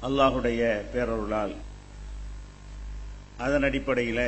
அல்லாஹுடைய பேரருளால் அதன் அடிப்படையில்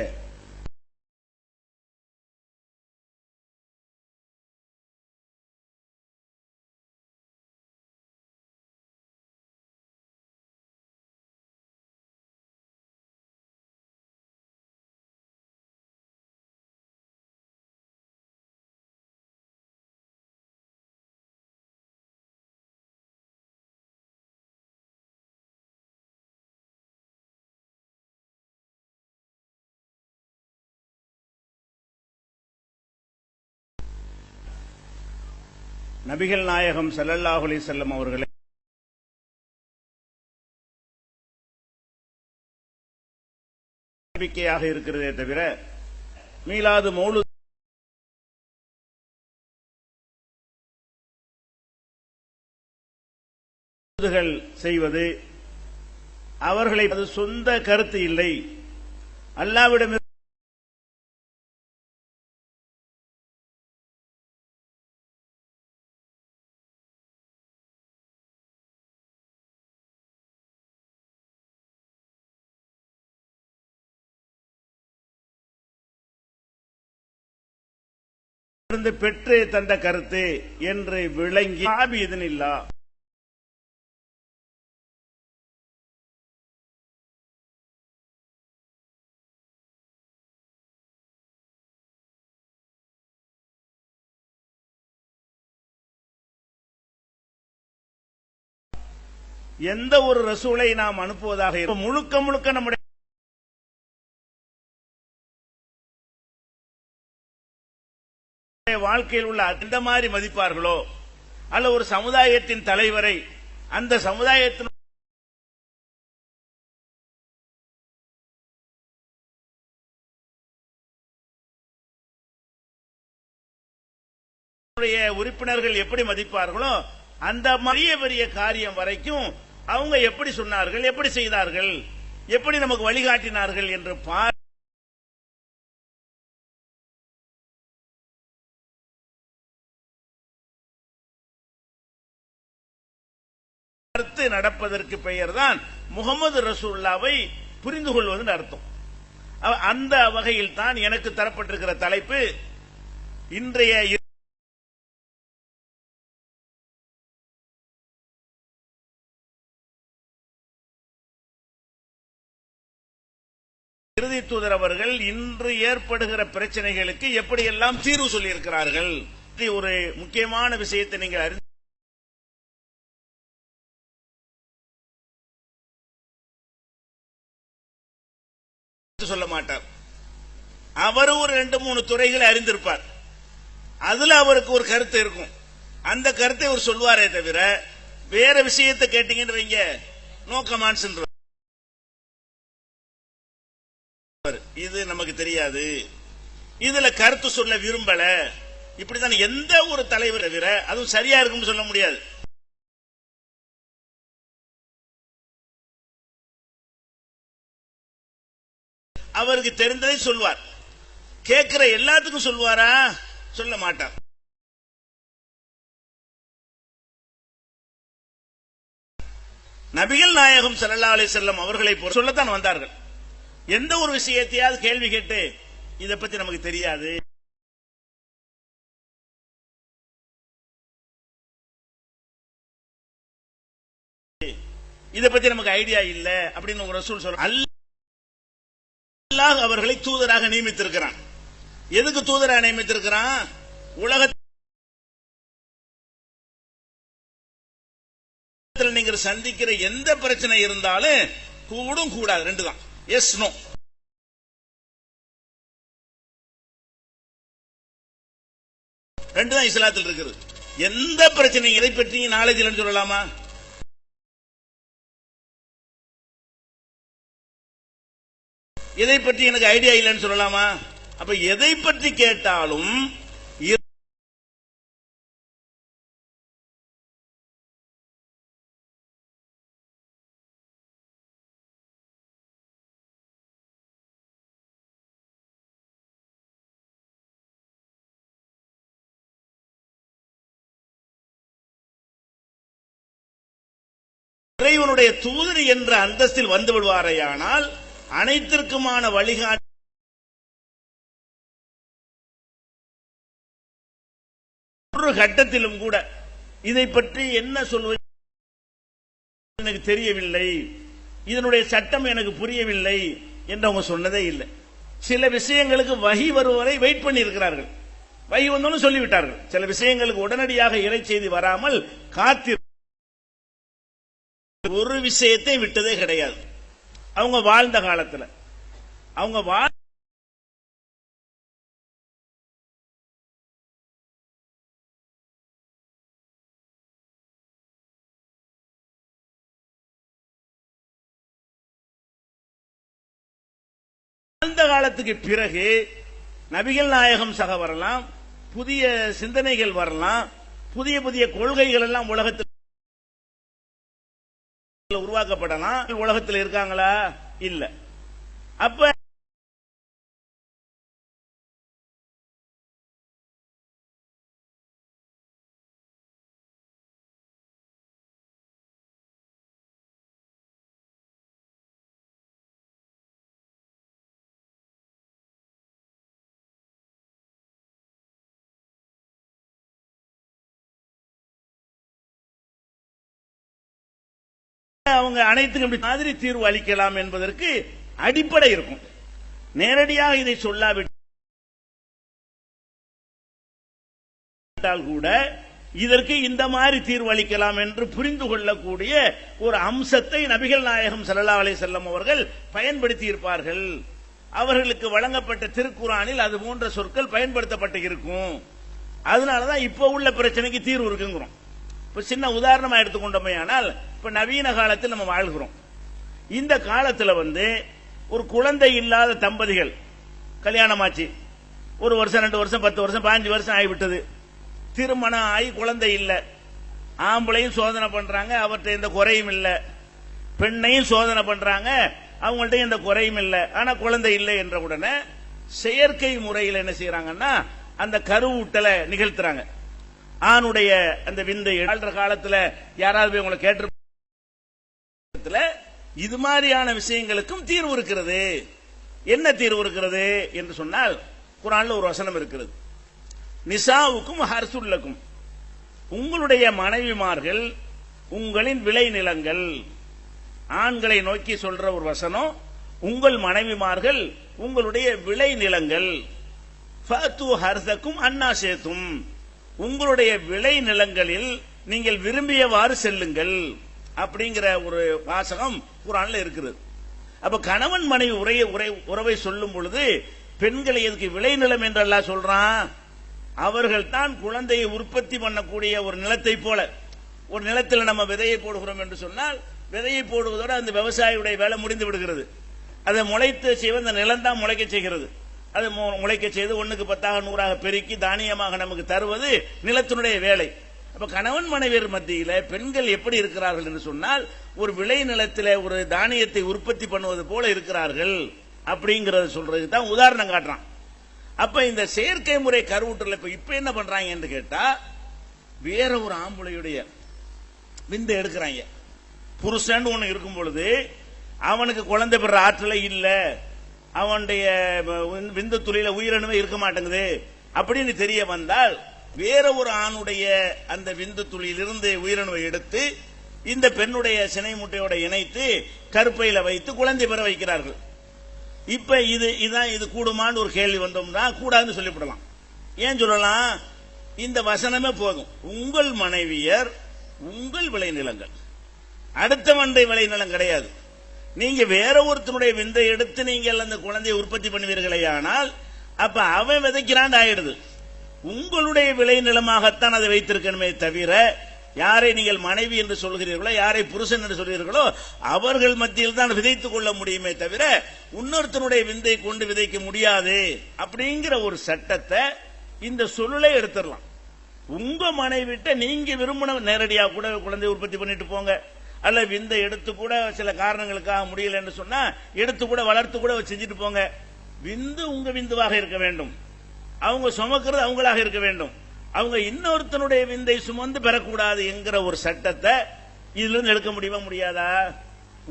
நபிகள் நாயகம் ஸல்லல்லாஹு அலைஹி வஸல்லம் அவர்களை நம்பிக்கையாக இருக்கிறதே தவிர மீலாது மௌலூதுகள் செய்வது அவர்களை அது சொந்த கருத்து இல்லை, அல்லாஹ்விடம் பெற்று தந்த கருத்து என்று விளங்கி இதனில்லா எந்த ஒரு ரசூலை நாம் அனுப்புவதாக முழுக்க முழுக்க நம்முடைய வாழ்க்கையில் உள்ள அந்த மாதிரி மதிப்பார்களோ அல்ல ஒரு சமுதாயத்தின் தலைவரை அந்த சமுதாயத்தின் உறுப்பினர்கள் எப்படி மதிப்பார்களோ அந்த பெரிய காரியம் வரைக்கும் அவங்க எப்படி சொன்னார்கள், எப்படி செய்தார்கள், எப்படி நமக்கு வழிகாட்டினார்கள் என்று நடப்பதற்கு பெயர்தான் முகமது ரசூலுல்லாவை புரிந்து கொள்வது அர்த்தம். அந்த வகையில் தான் எனக்கு தரப்பட்டிருக்கிற தலைப்பு இன்றைய இறுதி தூதர் அவர்கள் இன்று ஏற்படுகிற பிரச்சனைகளுக்கு எப்படியெல்லாம் தீர்வு சொல்லியிருக்கிறார்கள். ஒரு முக்கியமான விஷயத்தை நீங்கள் அறிந்து சொல்ல மாட்டார். அவர் ஒரு 2-3 துறைகளை அறிந்திருப்பார். அதுல அவருக்கு ஒரு கருத்து இருக்கும். அந்த கருத்தை அவர் சொல்வாரே தவிர வேற விஷயத்தை கேட்டீங்கன்னு வைங்க, நோ கமெண்ட்ஸ். இது நமக்கு தெரியாது, இதுல கருத்து சொல்ல விரும்பல, இப்படிதான் எந்த ஒரு தலைவர் தவிர அதுவும் சரியா இருக்கும்னு சொல்ல முடியாது. அவருக்கு தெரிந்ததை சொல்வார். கேட்கிற எல்லாத்துக்கும் சொல்வாரா? சொல்ல மாட்டார். நபிகள் நாயகம் ஸல்லல்லாஹு அலைஹி வஸல்லம் அவர்களை சொல்லத்தான் வந்தார்கள். எந்த ஒரு விஷயத்தையாவது கேள்வி கேட்டு இதை பத்தி நமக்கு தெரியாது, இதை பத்தி நமக்கு ஐடியா இல்ல அப்படின்னு ஒரு ரசூல் சொல்ற. அல்லாஹ் அவர்களை தூதராக நியமித்திருக்கிறான். எதுக்கு தூதராக நியமித்திருக்கிறான்? உலகத்தில் நீங்கள் சந்திக்கிற எந்த பிரச்சனை இருந்தாலும் கூடும் கூடாது, 2 தான், எஸ் நோ. தான் இஸ்லாத்தில் இருக்குது. எந்த பிரச்சனை இதை பற்றி நாலேஜ் இல்லைன்னு சொல்லலாமா? இதை பற்றி எனக்கு ஐடியா இல்லைன்னு சொல்லலாமா? அப்ப எதை பற்றி கேட்டாலும் இறைவனுடைய தூதர் என்ற அந்தஸ்தில் வந்து விடுவாரையானால் அனைத்திற்குமான வழிகாட்டு ஒரு கட்டத்திலும் கூட இதை பற்றி என்ன சொல்வது எனக்கு தெரியவில்லை, இதனுடைய சட்டம் எனக்கு புரியவில்லை என்று அவங்க சொன்னதே இல்லை. சில விஷயங்களுக்கு வஹி வருவரை வெயிட் பண்ணி இருக்கிறார்கள், வஹி வந்தாலும் சொல்லிவிட்டார்கள். சில விஷயங்களுக்கு உடனடியாக இறை செய்தி வராமல் காத்திரு ஒரு விஷயத்தை விட்டதே கிடையாது. அவங்க வாழ்ந்த காலத்தில் அவங்க அந்த காலத்துக்கு பிறகு நபிகள் நாயகம் சக வரலாம், புதிய சிந்தனைகள் வரலாம், புதிய புதிய கொள்கைகள் எல்லாம் உலகத்தில் உருவாக்கப்படலாம். உலகத்தில் இருக்காங்களா? இல்ல. அப்ப அவங்க அனைத்துக்கும் மாதிரி தீர்வு அளிக்கலாம் என்பதற்கு அடிப்படை இருக்கும். நேரடியாக இதை சொல்லாவிட்டால் கூட இதற்கு இந்த மாதிரி தீர்வு அளிக்கலாம் என்று புரிந்து கொள்ளக்கூடிய ஒரு அம்சத்தை நபிகள் நாயகம் ஸல்லல்லாஹு அலைஹி வஸல்லம் அவர்கள் பயன்படுத்தி இருப்பார்கள். அவர்களுக்கு வழங்கப்பட்ட திருக்குர்ஆனில் அது போன்ற சொற்கள் பயன்படுத்தப்பட்டு இருக்கும். அதனாலதான் இப்ப உள்ள பிரச்சனைக்கு தீர்வு இருக்குங்கிறோம். இப்ப சின்ன உதாரணமா எடுத்துக்கொண்டோமே, ஆனால் இப்ப நவீன காலத்தில் நம்ம வாழ்கிறோம். இந்த காலத்தில் ஒரு குழந்தை இல்லாத தம்பதிகள் கல்யாணம் ஆச்சு, 1 வருஷம் 2 வருஷம் 10 வருஷம் 15 வருஷம் ஆகிவிட்டது, திருமணம் ஆகி குழந்தை இல்லை. ஆம்பளையும் சோதனை பண்றாங்க, அவர்கிட்ட எந்த குறையும் இல்லை, பெண்ணையும் சோதனை பண்றாங்க, அவங்கள்ட்ட எந்த குறையும் இல்லை, ஆனா குழந்தை இல்லை என்ற உடனே செயற்கை முறையில் என்ன செய்யறாங்கன்னா அந்த கருவூட்டலை நிகழ்த்துறாங்க. ஆணுடைய அந்த விந்தை வாழ்ற காலத்தில் யாராவது உங்களை கேட்டு இது மாதிரியான விஷயங்களுக்கும் தீர்வு இருக்கிறது. என்ன தீர்வு இருக்கிறது என்று சொன்னால், குர்ஆன்ல ஒரு வசனம் இருக்கிறது, நிசாவுக்கும் ஹர்சுல்லக்கும், உங்களுடைய மனைவிமார்கள் உங்களின் விளை நிலங்கள். ஆண்களை நோக்கி சொல்ற ஒரு வசனம், உங்கள் மனைவிமார்கள் உங்களுடைய விளை நிலங்கள். ஃபஅத்து ஹர்ஸக்கும் அன்னா ஷி'தும், உங்களுடைய விளை நிலங்களில் நீங்கள் விரும்பியவாறு செல்லுங்கள் அப்படிங்கிற ஒரு வாசகம் குர்ஆன்ல இருக்குது. அப்ப கணவன் மனைவி உறவை சொல்லும் பொழுது பெண்களை எதுக்கு விளைநிலம் என்று அல்லாஹ் சொல்றான்? அவர்கள் தான் குழந்தையை உற்பத்தி பண்ணக்கூடிய ஒரு நிலத்தை போல. ஒரு நிலத்தில் நம்ம விதையை போடுகிறோம் என்று சொன்னால் விதையை போடுவதோடு அந்த விவசாயியுடைய வேலை முடிந்து விடுகிறது. அதை முளைத்து செய்வது அந்த நிலம் தான் முளைக்க செய்கிறது. அது முளைக்க செய்து 1க்கு 10ஆக 100ஆக பெருக்கி தானியமாக நமக்கு தருவது நிலத்தினுடைய வேலை. அப்ப கணவன் மனைவியர் மத்தியில பெண்கள் எப்படி இருக்கிறார்கள் என்று சொன்னால் ஒரு விளை நிலத்தில் ஒரு தானியத்தை உற்பத்தி பண்ணுவது போல இருக்கிறார்கள் அப்படிங்கறத சொல்றதுக்கு தான் உதாரணம் காட்டுறான். அப்ப இந்த செயற்கை முறை கருவூட்டல இப்ப என்ன பண்றாங்க என்று கேட்டா, வேற ஒரு ஆம்பளையுடைய விந்து எடுக்கிறாங்க. புருஷன் ஒண்ணு இருக்கும் பொழுது அவனுக்கு குழந்தை பெற ஆற்றலை இல்ல, அவனுடைய விந்து துளியில உயிரணுவே இருக்க மாட்டேங்குது அப்படின்னு தெரிய வந்தால் வேற ஒரு ஆணுடைய அந்த விந்து துளியிலிருந்து உயிரணுவை எடுத்து இந்த பெண்ணுடைய சினை முட்டையோட இணைத்து கருப்பையில வைத்து குழந்தை பெற வைக்கிறார்கள். இப்ப இது கூடுமான்னு ஒரு கேள்வி வந்தோம்னா கூடாதுன்னு சொல்லிவிடலாம். ஏன் சொல்லலாம்? இந்த வசனமே போதும். உங்கள் மனைவியர் உங்கள் விளைநிலங்கள், அடுத்தவனுடைய விளைநிலம் கிடையாது. நீங்க வேற ஒருத்தனுடைய விந்தை எடுத்து நீங்கள் அந்த குழந்தையை உற்பத்தி பண்ணுவீர்களே, ஆனால் அப்ப அவன் விதைக்கிறான் ஆயிடுது. உங்களுடைய விளைநிலமாகத்தான் அதை வைத்திருக்கணுமே தவிர யாரை நீங்கள் மனைவி என்று சொல்கிறீர்களோ, யாரை புருஷன் என்று சொல்கிறீர்களோ அவர்கள் மத்தியில் தான் விதைத்துக் கொள்ள முடியுமே தவிர இன்னொருத்தனுடைய விந்தை கொண்டு விதைக்க முடியாது அப்படிங்கிற ஒரு சட்டத்தை இந்த சொல்லை எடுத்துடலாம். உங்க மனைவிட்ட நீங்க விரும்பின நேரடியாக கூட குழந்தை உற்பத்தி பண்ணிட்டு போங்க, அல்ல விந்தை எடுத்து கூட சில காரணங்களுக்காக முடியல என்று சொன்னா எடுத்து கூட வளர்த்து கூட செஞ்சுட்டு போங்க. விந்து உங்க விந்துவாக இருக்க வேண்டும், அவங்க சுமக்கிறது அவங்களாக இருக்க வேண்டும், அவங்க இன்னொருத்தனுடைய விந்தை சுமந்து பெறக்கூடாது என்கிற ஒரு சட்டத்தை இதுல இருந்து எடுக்க முடியுமா முடியாதா?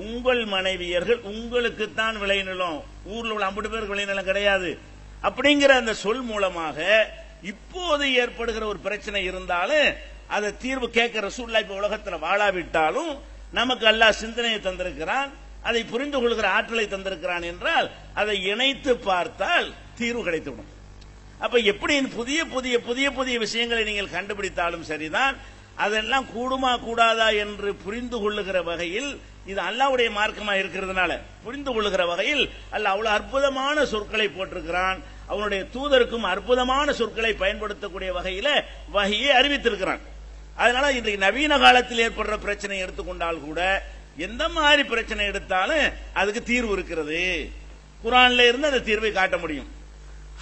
உங்கள் மனைவியர்கள் உங்களுக்குத்தான் விளைநிலம், ஊர்ல உள்ள 50 பேருக்கு விளைநிலம் கிடையாது அப்படிங்கிற அந்த சொல் மூலமாக இப்போது ஏற்படுகிற ஒரு பிரச்சனை இருந்தாலும் அதை தீர்வு கேட்க ரசூலுல்லாஹ் இப்ப உலகத்தில் வாழாவிட்டாலும் நமக்கு அல்லாஹ் சிந்தனையை தந்திருக்கிறான், அதை புரிந்து கொள்கிற ஆற்றலை தந்திருக்கிறான் என்றால் அதை இணைத்து பார்த்தால் தீர்வு கிடைத்துவிடும். அப்ப எப்படி புதிய புதிய புதிய புதிய விஷயங்களை நீங்கள் கண்டுபிடித்தாலும் சரிதான், அதெல்லாம் கூடுமா கூடாதா என்று புரிந்து கொள்ளுகிற வகையில் இது அல்லாஹ்வுடைய மார்க்கமா இருக்கிறதுனால புரிந்து கொள்ளுகிற வகையில் அல்லாஹ் அவ்வளவு அற்புதமான சொற்களை போட்டிருக்கிறான். அவனுடைய தூதருக்கும் அற்புதமான சொற்களை பயன்படுத்தக்கூடிய வகையில வஹியை அறிவித்திருக்கிறான். அதனால இன்றைக்கு நவீன காலத்தில் ஏற்படுற பிரச்சனை எடுத்துக்கொண்டால் கூட எந்த மாதிரி பிரச்சனை எடுத்தாலும் அதுக்கு தீர்வு இருக்கிறது. குர்ஆன்ல இருந்து அந்த தீர்வை காட்ட முடியும்,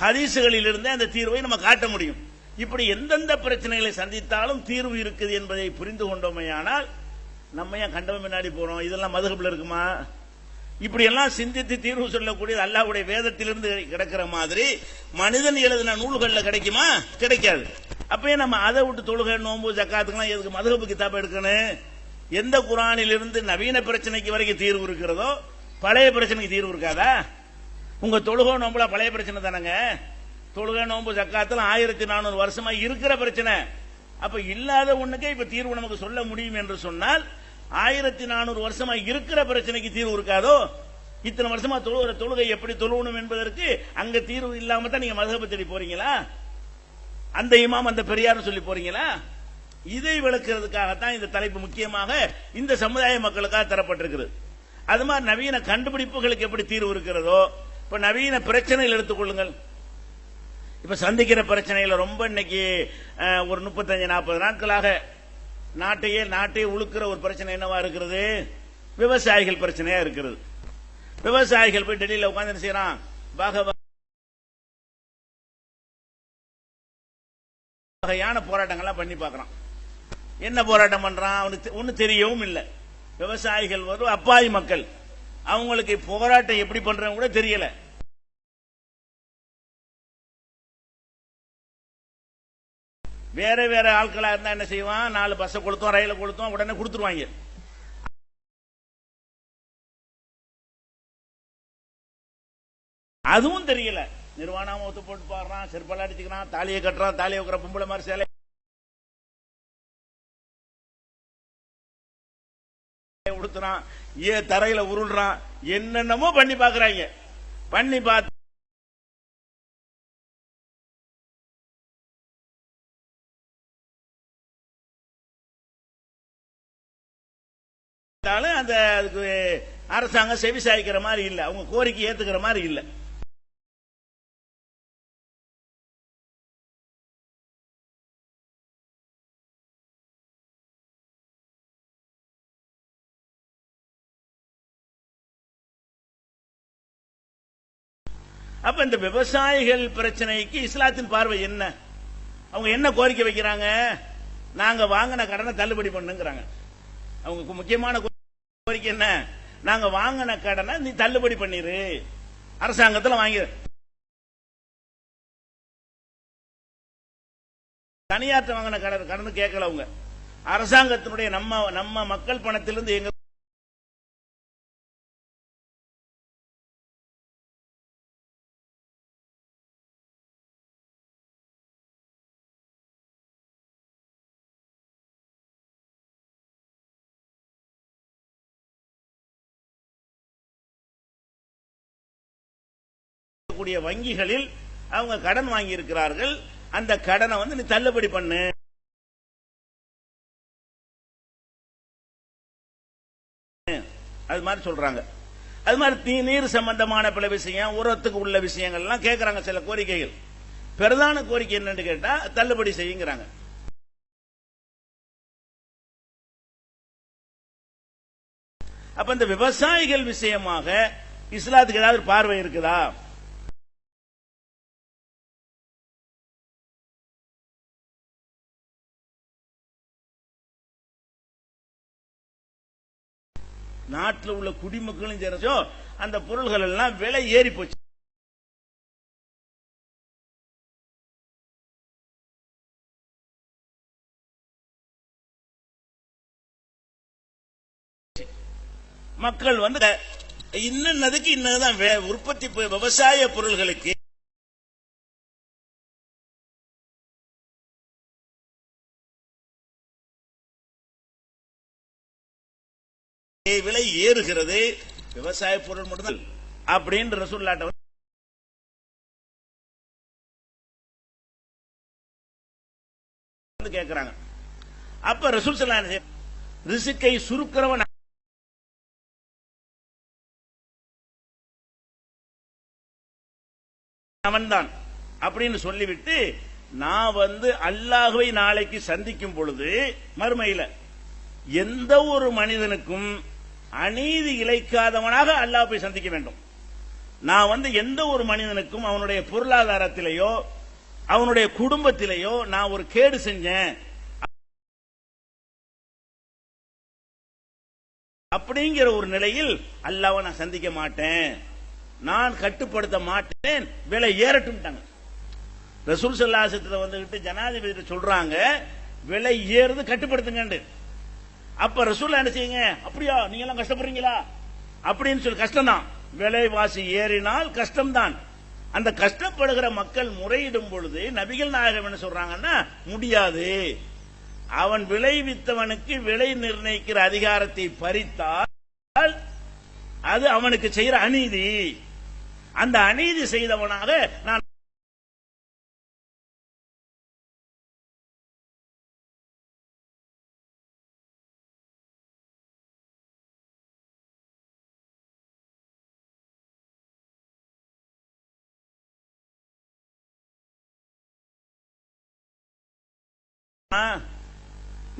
ஹதீசுகளில் இருந்து அந்த தீர்வை நம்ம காட்ட முடியும். இப்படி எந்தெந்த பிரச்சனைகளை சந்தித்தாலும் தீர்வு இருக்குது என்பதை புரிந்து கொண்டோமையானால் நம்ம ஏன் கண்டவன் முன்னாடி போறோம்? இதெல்லாம் மதுஹப்ல இருக்குமா? இப்படி எல்லாம் சிந்தித்து தீர்வு சொல்லக்கூடியது அல்லாஹ்வுடைய வேதத்திலிருந்து கிடைக்கிற மாதிரி மனிதன் எழுதின நூல்களில் கிடைக்குமா? கிடைக்காது. அப்பயே நம்ம அதை விட்டு தொழுகை, நோன்பு, ஜக்காத்துக்கெல்லாம் எதுக்கு மதுஹப் கிதாப் எடுக்கணும்? எந்த குர்ஆனில் இருந்து நவீன பிரச்சனைக்கு வரைக்கும் தீர்வு இருக்கிறதோ பழைய பிரச்சனைக்கு தீர்வு இருக்காதா? உங்க தொழுகை நோம்புல பழைய பிரச்சனை தானங்க. தொழுகை, நோன்பு, ஜக்காத்துல 1400 வருஷமா இருக்கிற பிரச்சனை. அப்ப இல்லாத ஒண்ணுக்கே இப்ப தீர்வு நமக்கு சொல்ல முடியும் என்று சொன்னால் 1400 வருஷமா இருக்கிற பிரச்சனைக்கு தீர்வு இருக்காதோ? இத்தனை வருஷமா தொழுகிற தொழுகை எப்படி தொழுவணும் என்பதற்கு அங்க தீர்வு இல்லாம தான் நீங்க மதுஹப் தேடி போறீங்களா? அந்த இமாம் அந்த பெரியார் சொல்லி போறீங்களா? இதை விளக்குறதுக்காகத்தான் இந்த தலைப்பு முக்கியமாக இந்த சமுதாய மக்களுக்காக தரப்பட்டிருக்கிறது. அது மாதிரி நவீன கண்டுபிடிப்புகளுக்கு எப்படி தீர்வு இருக்கிறதோ இப்ப நவீன பிரச்சனைகள் எடுத்துக்கொள்ளுங்கள். இப்ப சந்திக்கிற பிரச்சனைகளை ரொம்ப இன்னைக்கு ஒரு 35-40 நாட்களாக நாட்டையே உழுக்கிற ஒரு பிரச்சனை என்னவா இருக்கிறது? விவசாயிகள் பிரச்சனையா இருக்கிறது. விவசாயிகள் போய் டெல்லியில உட்கார்ந்து என்ன செய்யறான்? வகையான போராட்டங்கள்லாம் பண்ணி பார்க்கறான். என்ன போராட்டம் பண்றான்? அவனுக்கு ஒண்ணு தெரியவும் இல்லை. விவசாயிகள் ஒரு அப்பாவி மக்கள், அவங்களுக்கு போராட்டம் எப்படி பண்றவங்க கூட தெரியல. வேற வேற ஆட்களா இருந்தா என்ன செய்வான்? 4 பஸ்ஸை கொடுத்தோம், ரயில கொடுத்தோம், உடனே கொடுத்துருவாங்க. அதுவும் தெரியல. நிர்வாணமா ஒத்து போட்டு பாடுறான், செருப்பெல்லாம் அடிச்சுக்கிறான், தாலியை கட்டுறான், தாலியை வைக்கிற பொம்பளை மாதிரி சேலை உடுத்துறான், தரையில உருள்றான், என்னென்னமோ பண்ணி பாக்குறாங்க. பண்ணி பார்த்து அந்த அதுக்கு அரசாங்கம் செவிசாய்க்கிற மாதிரி இல்ல, அவங்க கோரிக்கை ஏத்துக்கிற மாதிரி இல்ல. அப்ப இந்த விவசாயிகள் பிரச்சனைக்கு இஸ்லாத்தின் பார்வை என்ன? அவங்க என்ன கோரிக்கை வைக்கிறாங்க? நாங்க வாங்கின கடனை தள்ளுபடி பண்ணுங்கிறாங்க. அவங்க முக்கியமான கோரிக்கை என்ன? நாங்க வாங்கின கடனை நீ தள்ளுபடி பண்ணிரு, அரசாங்கத்தில் வாங்கி. தனியார்ட்ட வாங்கின கடன் கேட்கல அவங்க. அரசாங்கத்தினுடைய நம்ம மக்கள் பணத்திலிருந்து எங்க கூடிய வங்கிகளில் அவங்க கடன் வாங்கி இருக்கிறார்கள். அந்த கடனை நீ தள்ளுபடி பண்ணு. அது மாதிரி சொல்றாங்க. அது மாதிரி நீர் சம்பந்தமான பல விஷயம், உரத்துக்கு உள்ள விஷயங்கள் எல்லாம் கேட்கறாங்க. சில கோரிக்கைகள், பிரதான கோரிக்கை என்னன்னு கேட்டா தள்ளுபடி செய்யுங்கிறாங்க. அப்ப இந்த விவசாயிகள் விஷயமாக இஸ்லாத்துக்கு ஏதாவது பார்வை இருக்குதா? நாட்டில் உள்ள குடிமக்களும் அந்த பொருள்கள் எல்லாம் விலை ஏறி போச்சு. மக்கள் வந்து இன்னதுக்கு இன்னதுதான் உற்பத்தி விவசாய பொருள்களுக்கு விலை ஏறுகிறது, விவசாய பொருள் மட்டும்தான் அப்படின்னு ரசூலுல்லாஹ் வந்து கேட்கிறாங்க. அப்ப ரசூல் ஸல்லல்லாஹு அலைஹி வஸல்லம் ரிஸ்கை சுருக்கிறவன் அவன்தான் அப்படின்னு சொல்லிவிட்டு, நான் வந்து அல்லாஹ்வை நாளைக்கு சந்திக்கும் பொழுது மறுமையில எந்த ஒரு மனிதனுக்கும் அநீதி இழைக்காதவனாக அல்லாஹ் போய் சந்திக்க வேண்டும். நான் வந்து எந்த ஒரு மனிதனுக்கும் அவனுடைய பொருளாதாரத்திலேயோ அவனுடைய குடும்பத்திலேயோ நான் ஒரு கேடு செஞ்சேன் அப்படிங்கிற ஒரு நிலையில் அல்லாஹ்வை நான் சந்திக்க மாட்டேன், நான் கட்டுப்படுத்த மாட்டேன், விலை ஏறட்டும். ரசூல் ஸல்லல்லாஹு அலைஹி வஸல்லம் வந்துகிட்டு ஜனாதிபதி சொல்றாங்க விலை ஏறுது கட்டுப்படுத்துங்க. அப்ப ரசூல் என்ன செய்யுங்க, அப்படியா நீங்க எல்லாம் கஷ்டப்படுறீங்களா அப்படின்னு சொல்லி, கஷ்டம்தான், விலைவாசி ஏறினால் கஷ்டம்தான். அந்த கஷ்டப்படுகிற மக்கள் முறையிடும் பொழுது நபிகள் நாயகம் என்ன சொல்றாங்கன்னா, முடியாது, அவன் விளைவித்தவனுக்கு விலை நிர்ணயிக்கிற அதிகாரத்தை பறித்தால் அது அவனுக்கு செய்யற அநீதி, அந்த அநீதி செய்தவனாக நான்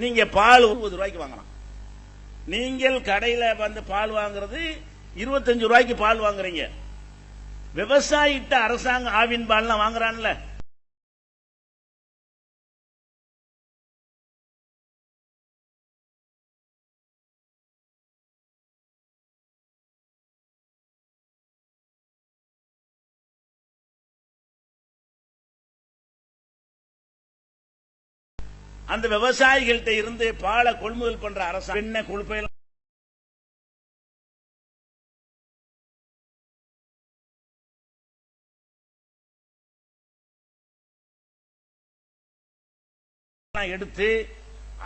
நீங்க பால் 20 ரூபாய்க்கு வாங்கலாம். நீங்கள் கடையில வந்து பால் வாங்குறது 25 ரூபாய்க்கு பால் வாங்குறீங்க. விவசாயிட்ட அரசாங்கம் ஆவின் பால்லாம் வாங்குறான்ல, அந்த விவசாயிகள்கிட்ட இருந்து பாலை கொள்முதல் பண்ற அரசாங்கம் என்ன கொள்கையெல்லாம் எடுத்து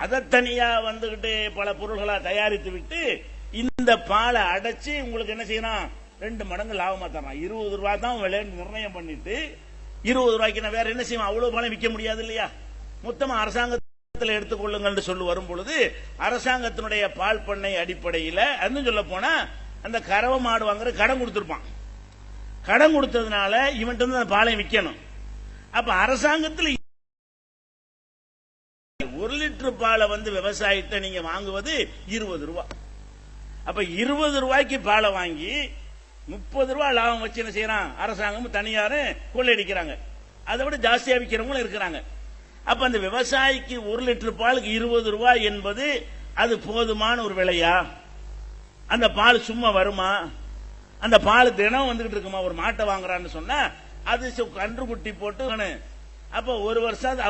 அதை தனியா வந்துகிட்டு பல பொருள்களா தயாரித்து விட்டு இந்த பாலை அடைச்சு உங்களுக்கு என்ன செய்யணும், 2 மடங்கு லாபமா தரலாம். 20 ரூபாய் தான் விலை நிர்ணயம் பண்ணிட்டு 20 ரூபாய்க்கு நான் வேற என்ன செய்வோம், அவ்வளவு பணம் விற்க முடியாது இல்லையா. மொத்தமா அரசாங்கத்தில் எடுத்துக்கொள்ளுங்கள் சொல்லி வரும் பொழுது அரசாங்கத்தினுடைய பால் பண்ணை அடிப்படையில் இன்னும் சொல்ல போனா அந்த கறவை மாடு வாங்குற கடன் கொடுத்திருப்பான், கடன் கொடுத்ததுனால இவன்ட்டு அந்த பாலை விற்கணும். அப்ப அரசாங்கத்தில் 1 லிட்டர் பாலை வந்து விவசாயிட்ட நீங்க வாங்குவது 20 ரூபாய். அப்ப 20 ரூபாய்க்கு பாலை வாங்கி 30 ரூபாய் லாபம் வச்சு என்ன செய்யறான் அரசாங்கம், தனியாரும் கொள்ளையடிக்கிறாங்க. அதை விட ஜாஸ்தியா விற்கிறவங்களும் இருக்கிறாங்க. அப்ப அந்த விவசாயிக்கு 1 லிட்டர் பாலுக்கு 20 ரூபாய் என்பது அது போதுமான ஒரு விலையா? அந்த பால் சும்மா வருமா? அந்த பால் தினம் வந்துகிட்டு இருக்குமா? ஒரு மாட்டை வாங்குறான்னு சொன்னா அது கன்று குட்டி போட்டு அப்ப ஒரு வருஷம்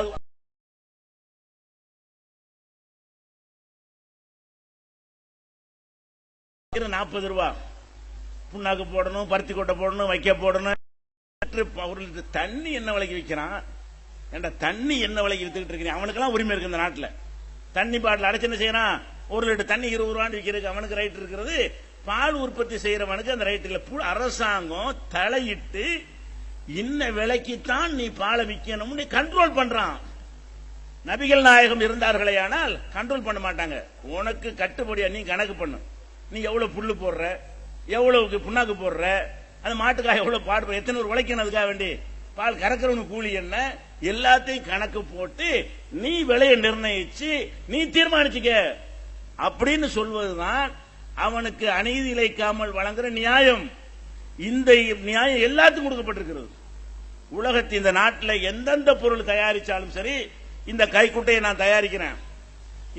40 ரூபாய் புண்ணாக்கு போடணும், பருத்தி கொட்டை போடணும், வைக்க போடணும். தண்ணி என்ன விலைக்கு விற்கிறான்? தண்ணி என்ன விலைக்கு வித்துக்கிட்டு இருக்கிறேன்? அவனுக்கெல்லாம் உரிமை இருக்கு இந்த நாட்டில். தண்ணி பாட்டில் அடைச்சு என்ன செய்யறான், 1 லிட்டர் தண்ணி 20 ரூபான்னு விற்கிறதுக்கு அவனுக்கு ரைட் இருக்கிறது, பால் உற்பத்தி செய்யறவனுக்கு அந்த ரைட் இல்ல. அரசாங்கம் தலையிட்டு இன்ன விலைக்குத்தான் நீ பாலை விற்கணும் கண்ட்ரோல் பண்றான். நபிகள் நாயகம் இருந்தார்களே ஆனால் கண்ட்ரோல் பண்ண மாட்டாங்க. உனக்கு கட்டுப்படியா நீ கணக்கு பண்ணு, நீ எவ்வளவு புல்லு போடுற, எவ்வளவுக்கு புண்ணாக்கு போடுற, அந்த மாட்டுக்காக எவ்வளவு பாடு, எத்தனை ஒரு உழைக்கணும், அதுக்காக வேண்டி பால் கறக்கிறவனுக்கு கூலி என்ன, எல்லாத்தையும் கணக்கு போட்டு நீ விலையை நிர்ணயிச்சு நீ தீர்மானிச்சுக்க அப்படின்னு சொல்வதுதான் அவனுக்கு அநீதி இழைக்காமல் வழங்குற நியாயம். இந்த நியாயம் எல்லாத்துக்கும் கொடுக்கப்பட்டிருக்கிறது. உலகத்தின் இந்த நாட்டில் எந்தெந்த பொருள் தயாரிச்சாலும் சரி, இந்த கைக்குட்டையை நான் தயாரிக்கிறேன்,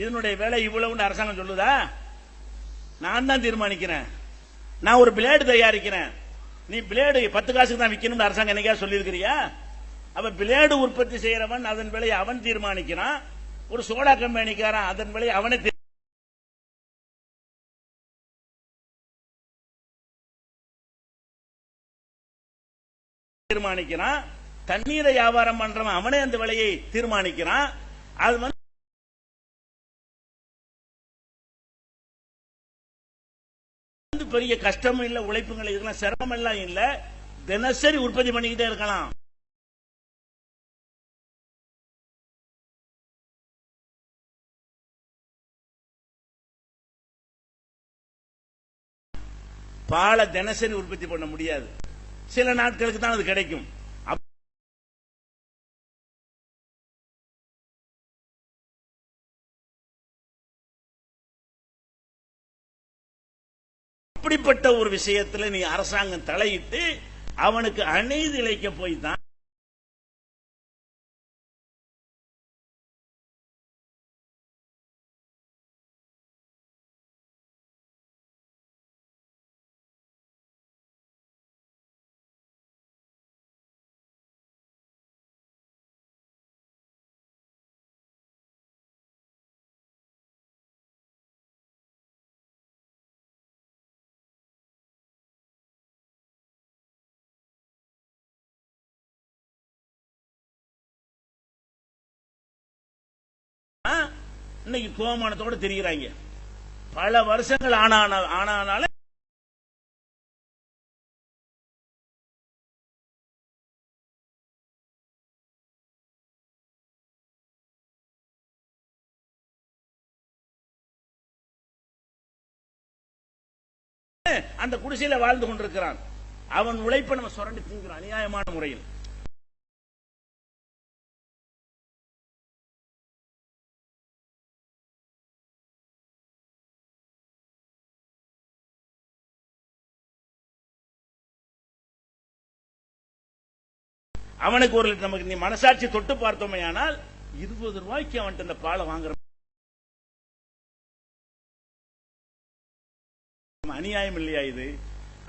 இதனுடைய விலை இவ்வளவுன்னு அரசாங்கம் சொல்லுதா? நான் தான் தீர்மானிக்கிறேன். நான் ஒரு பிளேடு தயாரிக்கிறேன், நீ பிளேடு 10 காசுக்கு தான் விற்கணும் அரசாங்கம் என்னைக்கா சொல்லியிருக்கிறியா? அப்ப பிளேடு உற்பத்தி செய்யறவன் அதன் விலை அவன் தீர்மானிக்கிறான், ஒரு சோடா கம்பெனிக்காரன் அதன் விலை அவனை தீர்மானிக்கிறான், தண்ணீரை வியாபாரம் பண்றவன் அவனே அந்த விலையை தீர்மானிக்கிறான். அது வந்து பெரிய கஷ்டம் இல்ல, உழைப்புகள் இதெல்லாம் சிரமம் எல்லாம் இல்ல, தினசரி உற்பத்தி பண்ணிக்கிட்டே இருக்கலாம். பாலை தினசரி உற்பத்தி பண்ண முடியாது, சில நாட்களுக்கு தான் அது கிடைக்கும். அப்படிப்பட்ட ஒரு விஷயத்தில் நீ அரசாங்கம் தலையிட்டு அவனுக்கு அநீதி இழைக்க போய் தான் இன்னைக்கு கோமானத்தோட தெரிகிறாங்க. பல வருஷங்கள் ஆனால அந்த குடிசையில வாழ்ந்து கொண்டிருக்கிறான். அவன் உழைப்பை நம்ம சுரண்டி திங்கிறான் அநியாயமான முறையில். அவனுக்கு ஒரு நமக்கு நீ மனசாட்சி தொட்டு பார்த்தோமே ஆனால் 20 ரூபாய்க்கு அவன்கிட்ட இந்த பாலை வாங்குற அநியாயம் இல்லையா இது?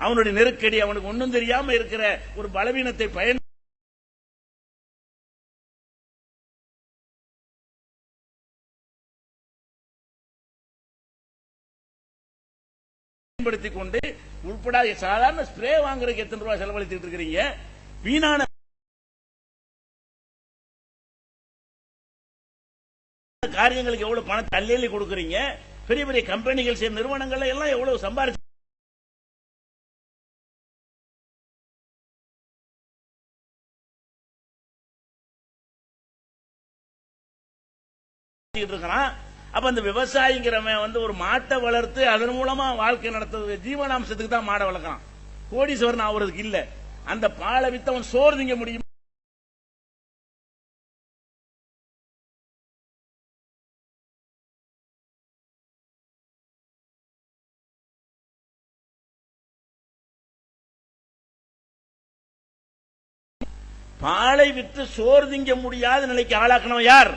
அவனுடைய நெருக்கடி, அவனுக்கு ஒன்றும் தெரியாம இருக்கிற ஒரு பலவீனத்தை பயன்படுத்திக் கொண்டு உட்பட சாதாரண ஸ்ப்ரே வாங்குறதுக்கு எத்தனை ரூபாய் செலவழித்துட்டு இருக்கிறீங்க? வீணான காரியங்களுக்கு எவ்வளவு பணம் தள்ளி கொடுக்குறீங்க? பெரிய பெரிய கம்பெனிகள் சேர்ந்த நிறுவனங்கள் எல்லாம் எவ்வளவு சம்பாதிச்சு இருக்கிறான். அப்ப அந்த விவசாயிங்கிறவன் வந்து ஒரு மாட்டை வளர்த்து அதன் மூலமா வாழ்க்கை நடத்துறது, ஜீவனாம்சத்துக்கு தான் மாடை வளர்க்கலாம், கோடீஸ்வரன் ஆகுறதுக்கு இல்ல. அந்த பாலை வித்து அவன் சோறு திங்க முடியும். பாலை வித்து சோறு திங்க முடியாத நிலைக்கு ஆளாக்கணும் யார்?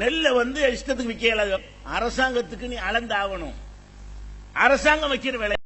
நெல்லை வந்து இஷ்டத்துக்கு விற்க இயலாது. அரசாங்கத்துக்கு நீ அளந்தாகணும். அரசாங்கம் வைக்கிற விலை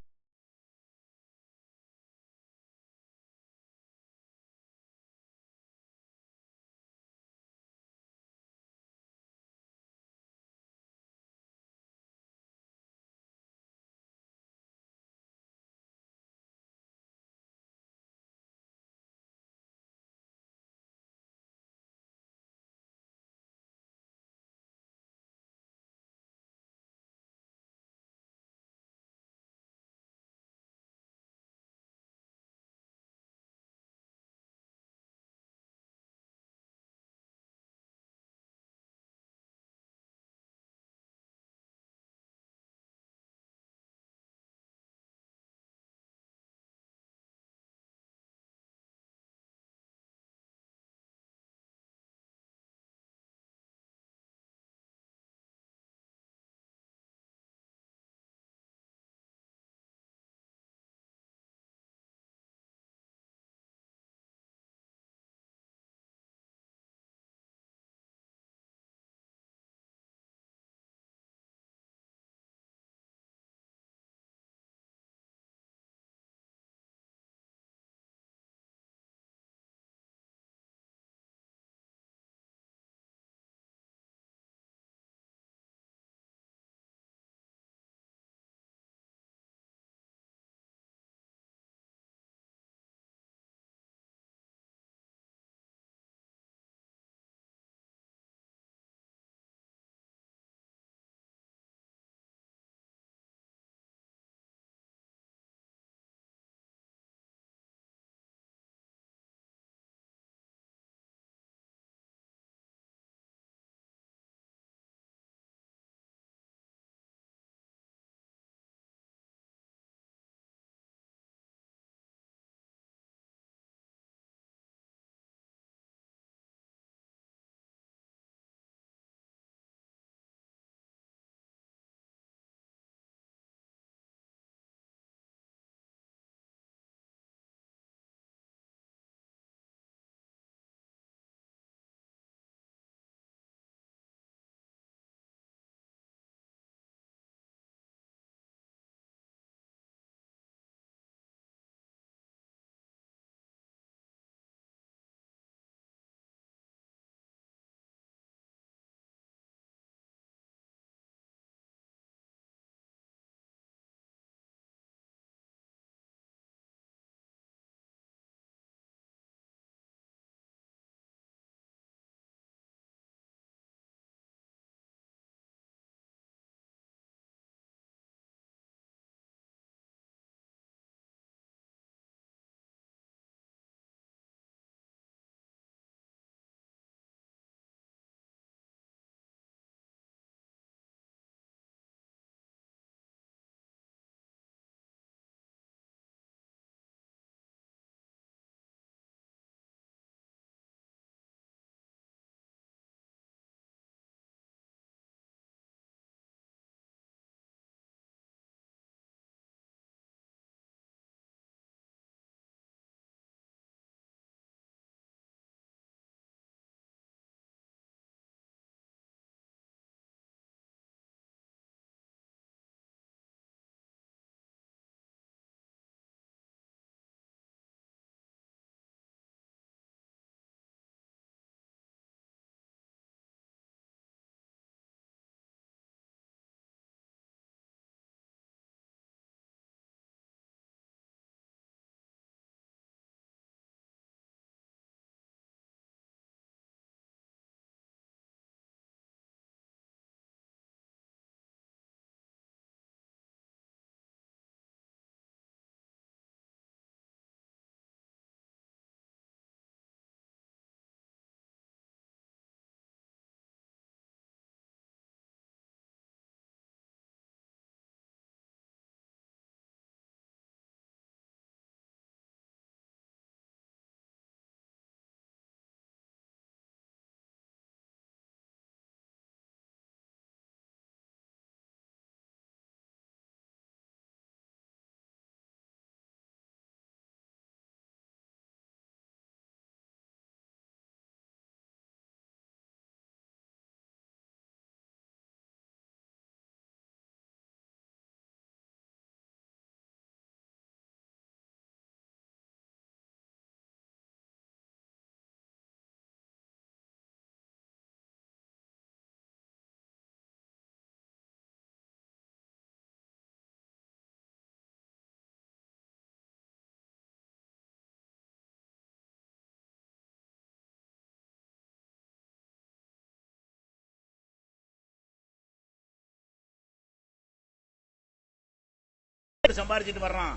கஷ்டப்பட்டு சம்பாரிச்சிட்டு வர்றான்,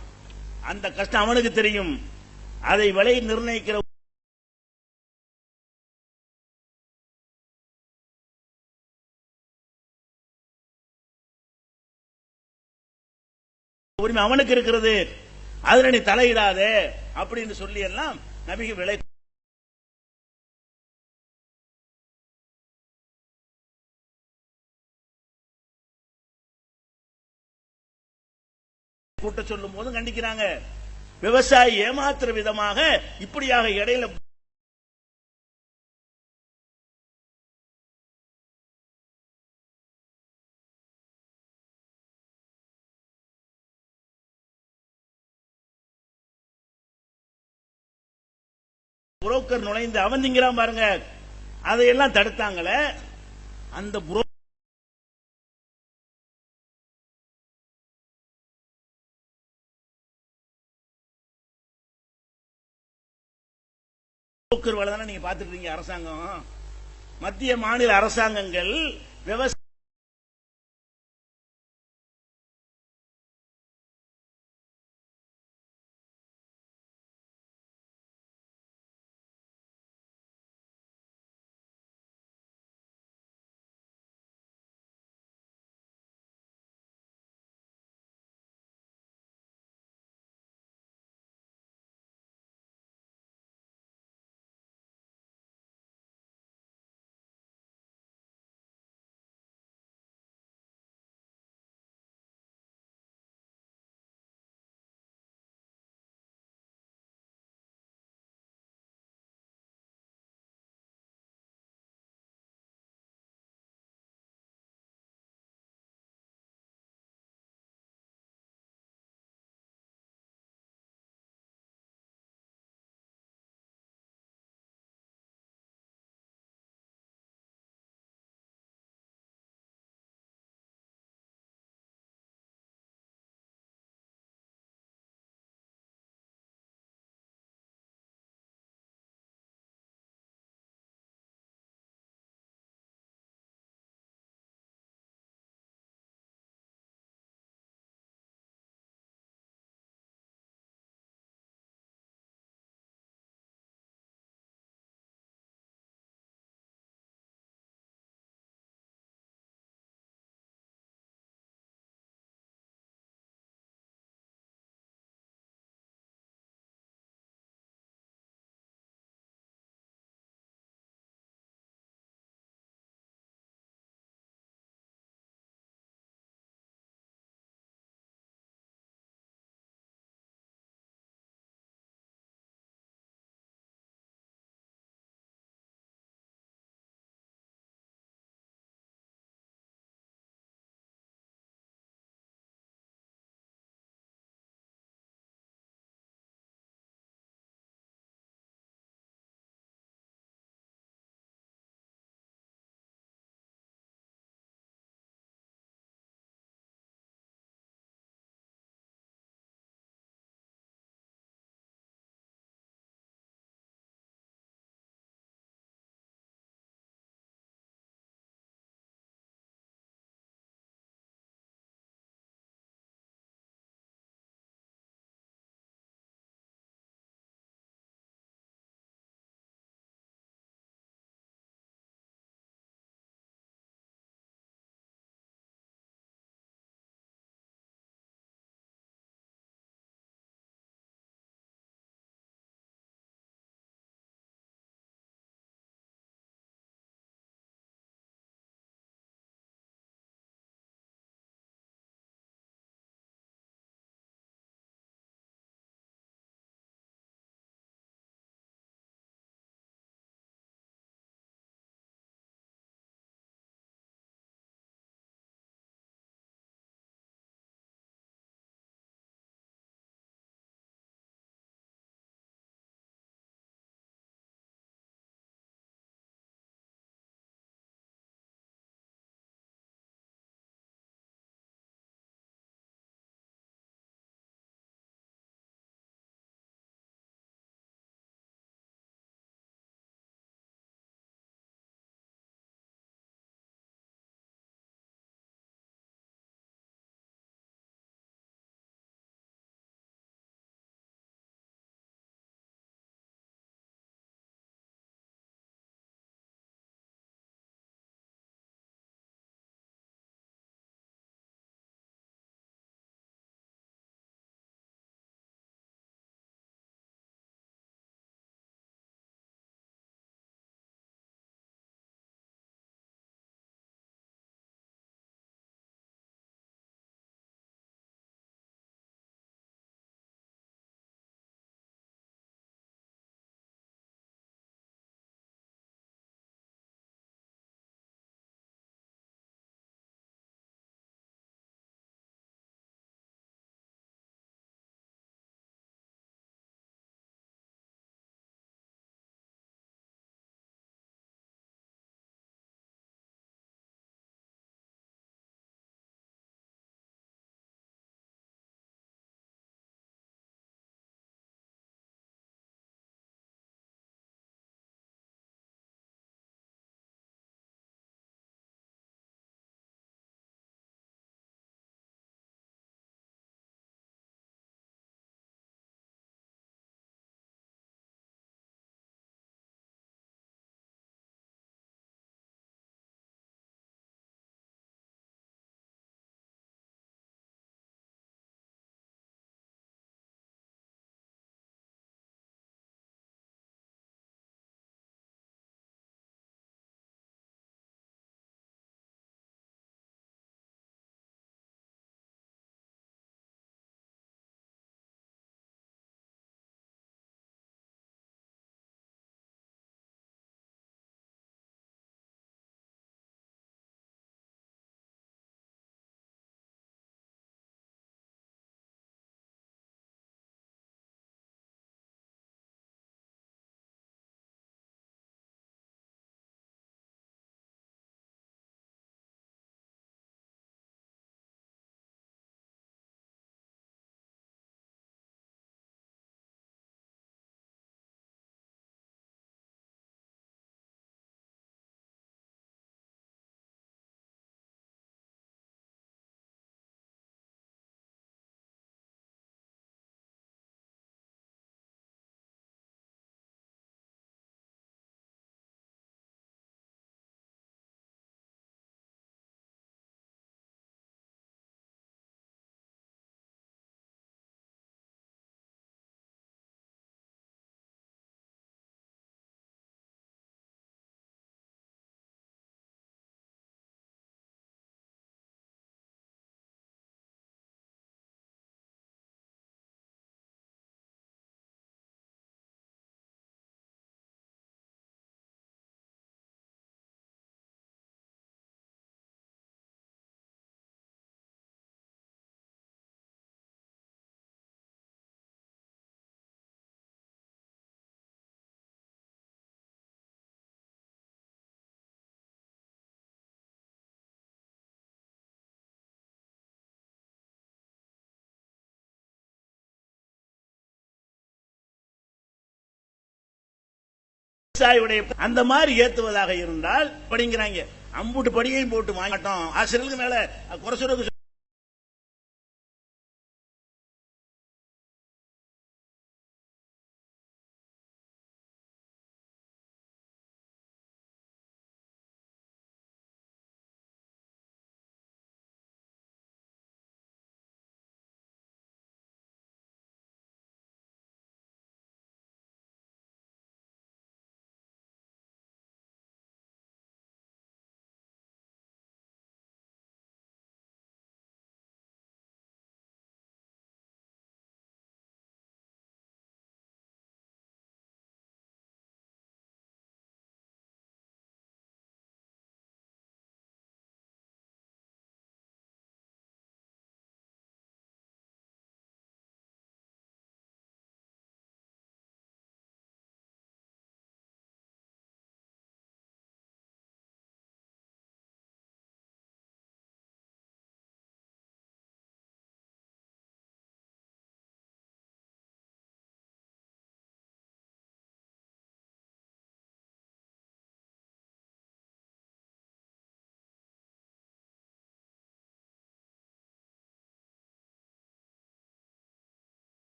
அந்த கஷ்டம் அவனுக்கு தெரியும். அதை விலை நிர்ணயிக்கிற உரிமை அவனுக்கு இருக்கிறது, அதுல நீ தலையிடாதே அப்படின்னு சொல்லி எல்லாம் நபிக்கு விலை கூட்ட சொல்லும் போதும் கண்டிக்கிறாங்க. விவசாயி ஏமாத்துற விதமாக இப்படியாக இடையில புரோக்கர் நுழைந்து அவன் திங்கிறான் பாருங்க, அதையெல்லாம் தடுத்தாங்களே. அந்த புரோக்கர் வேலை தானே நீங்க பாத்துட்டு இருக்கீங்க. அரசாங்கம், மத்திய மாநில அரசாங்கங்கள் விவசாய விவசாயியுடைய அந்த மாதிரி ஏத்துவதாக இருந்தால் படிங்கிறாங்க. அம்புட்டு படியையும் போட்டு வாங்கட்டும் ஆசிரியர்களுக்கு மேல குறை சொல்றதுக்கு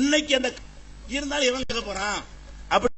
இன்னைக்கு அந்த இருந்தாலும் இவன் கேட்க போறான். அப்படி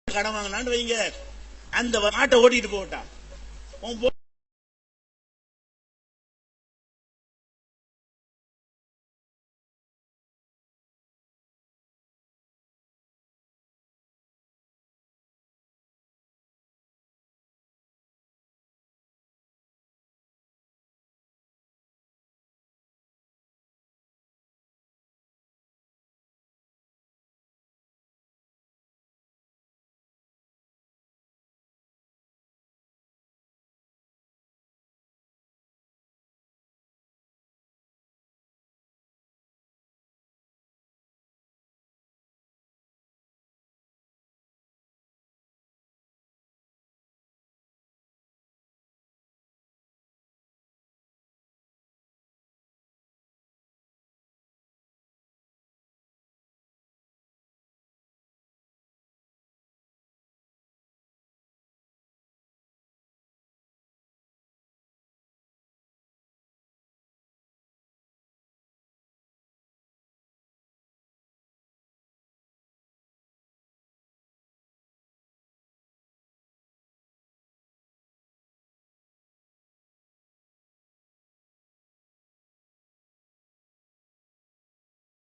கடன் வாங்கினான்னு வைங்க, அந்த மாட்டை ஓட்டிட்டு போட்டான்.